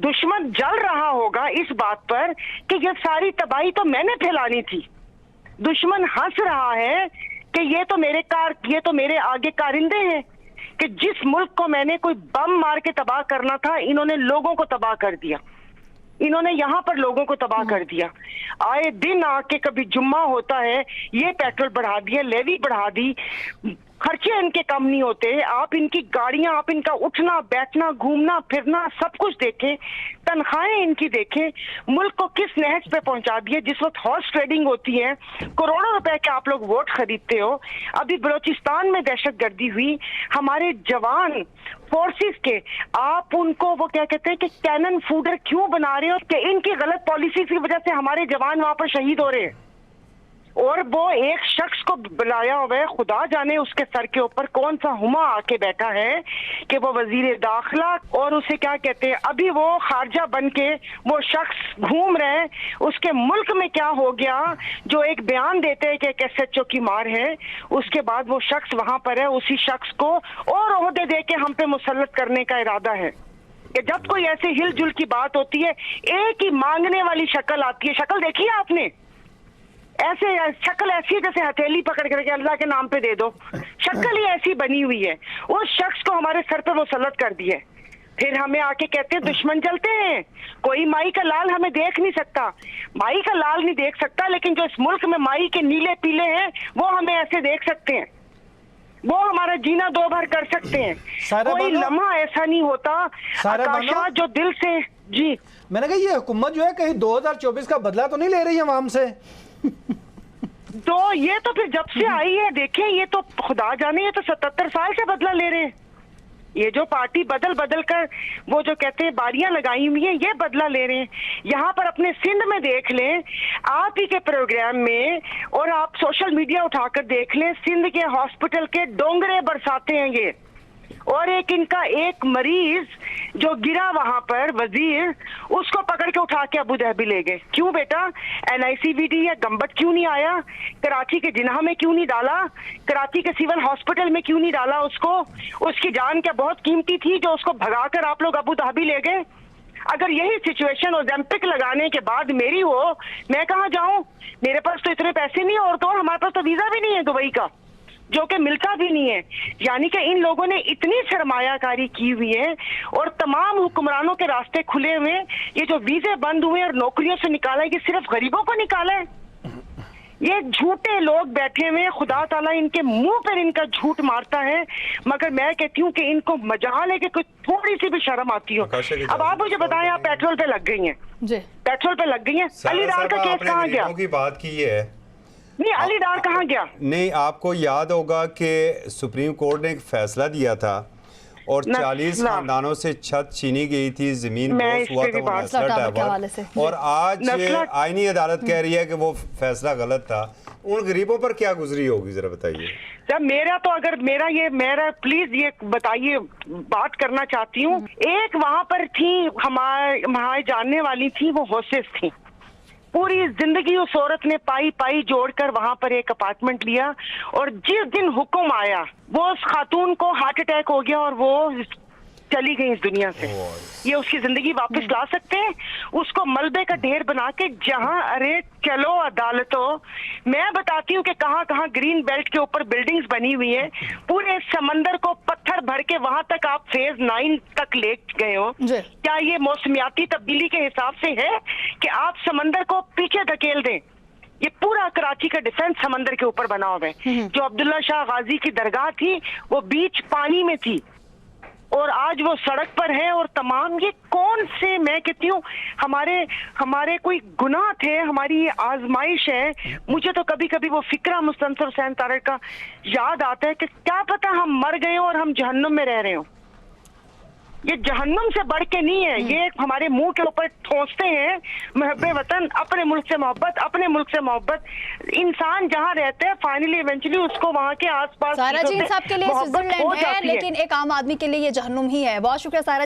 दुश्मन जल रहा होगा इस बात पर कि ये सारी तबाही तो मैंने फैलानी थी। दुश्मन हंस रहा है कि ये तो मेरे आगे कारिंदे हैं कि जिस मुल्क को मैंने कोई बम मार के तबाह करना था, इन्होंने लोगों को तबाह कर दिया। इन्होंने यहाँ पर लोगों को तबाह कर दिया। आए दिन आके कभी जुम्मा होता है, ये पेट्रोल बढ़ा दिया, लेवी बढ़ा दी, खर्चे इनके कम नहीं होते। आप इनकी गाड़ियां, आप इनका उठना बैठना, घूमना फिरना सब कुछ देखें, तनख्वाहें इनकी देखें, मुल्क को किस नहज पे पहुंचा दिए। जिस वक्त हॉर्स ट्रेडिंग होती है, करोड़ों रुपए के आप लोग वोट खरीदते हो। अभी बलोचिस्तान में दहशतगर्दी हुई, हमारे जवान फोर्सेस के, आप उनको वो क्या कहते हैं कि कैनन फूडर क्यों बना रहे हो कि इनकी गलत पॉलिसी की वजह से हमारे जवान वहां पर शहीद हो रहे हैं। और वो एक शख्स को बुलाया हुआ है, खुदा जाने उसके सर के ऊपर कौन सा हुमा आके बैठा है कि वो वजीर दाखिला और उसे क्या कहते हैं, अभी वो खारजा बन के वो शख्स घूम रहे हैं। उसके मुल्क में क्या हो गया जो एक बयान देते हैं कि एक SHO की मार है, उसके बाद वो शख्स वहां पर है, उसी शख्स को और ओहदे दे के हम पे मुसल्लत करने का इरादा है कि जब कोई ऐसे हिलजुल की बात होती है, एक ही मांगने वाली शक्ल आती है। शक्ल देखी है आपने? ऐसे शक्ल ऐसी जैसे हथेली पकड़ करके अल्लाह के नाम पे दे दो, शक्ल ही ऐसी बनी हुई है। उस शख्स को हमारे सर पे मुसल्लत कर दिए, फिर हमें आके कहते हैं दुश्मन जलते हैं। कोई माई का लाल हमें देख नहीं सकता, माई का लाल नहीं देख सकता, लेकिन जो इस मुल्क में माई के नीले पीले हैं वो हमें ऐसे देख सकते हैं, वो हमारा जीना दो भर कर सकते हैं। कोई लम्हा ऐसा नहीं होता आकाशा जो दिल से। जी मैंने कहा ये हुकूमत जो है कहीं 2024 का बदला तो नहीं ले रही है आवाम से? तो ये तो फिर जब से आई है देखें, ये तो खुदा जाने, ये तो 77 साल से बदला ले रहे हैं। ये जो पार्टी बदल बदल कर वो जो कहते हैं बारियां लगाई हुई है, ये बदला ले रहे हैं। यहाँ पर अपने सिंध में देख लें, आप ही के प्रोग्राम में, और आप सोशल मीडिया उठाकर देख लें, सिंध के हॉस्पिटल के डोंगरे बरसाते हैं ये। और एक इनका एक मरीज जो गिरा वहां पर, वजीर, उसको पकड़ के उठा के अबू धाबी ले गए। क्यों बेटा? NICVD या गंबट क्यों नहीं आया? कराची के जिन्हा में क्यों नहीं डाला? कराची के सिविल हॉस्पिटल में क्यों नहीं डाला उसको? उसकी जान क्या बहुत कीमती थी जो उसको भगाकर आप लोग अबू धाबी ले गए? अगर यही सिचुएशन ओलंपिक लगाने के बाद मेरी हो, मैं कहाँ जाऊं? मेरे पास तो इतने पैसे नहीं, और तो हमारे पास तो वीजा भी नहीं है दुबई का, जो कि मिलता भी नहीं है। यानी कि इन लोगों ने इतनी सरमायाकारी की हुई है और तमाम हुक्मरानों के रास्ते खुले हुए। ये जो वीजे बंद हुए और नौकरियों से निकाला है, ये सिर्फ गरीबों को निकाला है। ये झूठे लोग बैठे हुए, खुदा ताला इनके मुंह पर इनका झूठ मारता है। मगर मैं कहती हूँ कि इनको मजाल है कि कोई थोड़ी सी भी शर्म आती हो। अब आप मुझे बताएं, आप पेट्रोल पे लग गई हैं, पेट्रोल पे लग गई हैं, अली डार का केस कहाँ गया? की बात की है नहीं, अली डार कहाँ गया? नहीं, आपको याद होगा कि सुप्रीम कोर्ट ने एक फैसला दिया था और 40 खानदानों से छत छीनी गई थी, जमीन बहुत हुआ था, और आज आईनी अदालत कह रही है कि वो फैसला गलत था। उन गरीबों पर क्या गुजरी होगी, जरा बताइए। जब मेरा तो अगर मेरा प्लीज ये बताइए, बात करना चाहती हूँ। एक वहां पर थी हमारे जानने वाली थी, वो होस्टेस थी। पूरी जिंदगी उस औरत ने पाई जोड़कर वहां पर एक अपार्टमेंट लिया, और जिस दिन हुक्म आया वो उस खातून को हार्ट अटैक हो गया और वो चली गई इस दुनिया से। ये उसकी जिंदगी वापस ला सकते हैं? उसको मलबे का ढेर बना के जहां, अरे चलो अदालतों, मैं बताती हूँ कि कहाँ कहाँ ग्रीन बेल्ट के ऊपर बिल्डिंग्स बनी हुई है। पूरे समंदर को पत्थर भर के वहां तक आप फेज 9 तक ले गए हो। क्या ये मौसमियाती तब्दीली के हिसाब से है कि आप समंदर को पीछे धकेल दें? ये पूरा कराची का डिफेंस समंदर के ऊपर बना हुआ है। जो अब्दुल्ला शाह गाजी की दरगाह थी वो बीच पानी में थी और आज वो सड़क पर है। और तमाम ये कौन से, मैं कहती हूँ हमारे कोई गुनाह थे, हमारी ये आजमाइश है। मुझे तो कभी कभी वो फिक्रा मुस्तनसर हुसैन तारड़ का याद आता है कि क्या पता हम मर गए और हम जहन्नुम में रह रहे हो। ये जहन्नुम से बढ़ के नहीं है, ये हमारे मुंह के ऊपर ठोंसते हैं महब्बे वतन, अपने मुल्क से मोहब्बत, अपने मुल्क से मोहब्बत। इंसान जहाँ रहते हैं फाइनली इवेंचुअली उसको वहाँ के आसपास सारा चीज आपके लिए स्विट्जरलैंड है, लेकिन एक आम आदमी के लिए ये जहन्नुम ही है। बहुत शुक्रिया सारा।